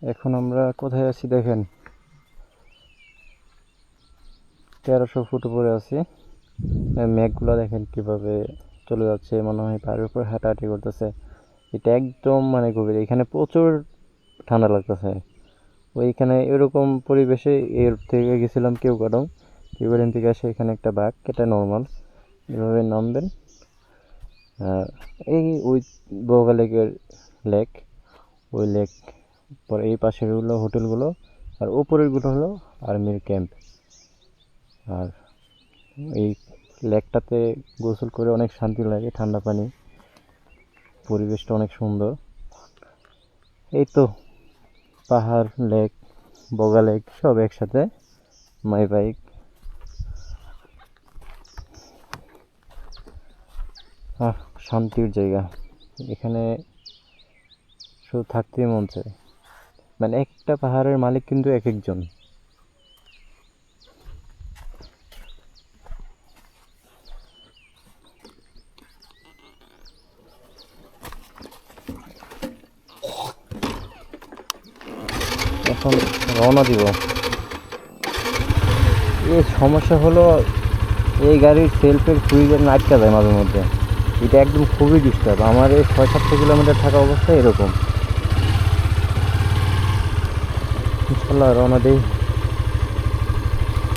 এখন আমরা কোথায় আছি দেখেন, 1300 ফুট উপরে আছি। মেঘগুলো দেখেন কিভাবে চলে যাচ্ছে, মনে হয় পাহাড়ের উপর হাঁটাহাঁটি করতেছে। এটা একদম মানে গভীর, এখানে প্রচুর ঠান্ডা লাগতেছে। ওইখানে এরকম পরিবেশে এর থেকে গেছিলাম কেওক্রাডং। কেওক্রাডং থেকে আসে এখানে একটা বাঘ, এটা নর্মাল। এভাবে নামবেন, আর এই ওই বগা লেকের লেক, ওই লেক পরে এই পাশের হলো হোটেলগুলো, আর ওপরেরগুলো হলো আর্মির ক্যাম্প। আর এই লেকটাতে গোসল করে অনেক শান্তি লাগে, ঠান্ডা পানি, পরিবেশটা অনেক সুন্দর। এই তো পাহাড়, লেক, বগা লেক সব একসাথে। মাই বাইক, শান্তির জায়গা। এখানে শুধু থাকতেই মন চায়। মানে এক একটা পাহাড়ের মালিক কিন্তু এক একজন। এখন রওনা দিব। এই সমস্যা হলো এই গাড়ির সেলফের সুইচ আটকা যায় মাঝে মধ্যে। এটা একদম খুবই ডিস্টার্ব। আমার এই 600-700 কিলোমিটার থাকা অবস্থায় এরকম। ইনশাল্লাহ রওনা দিই।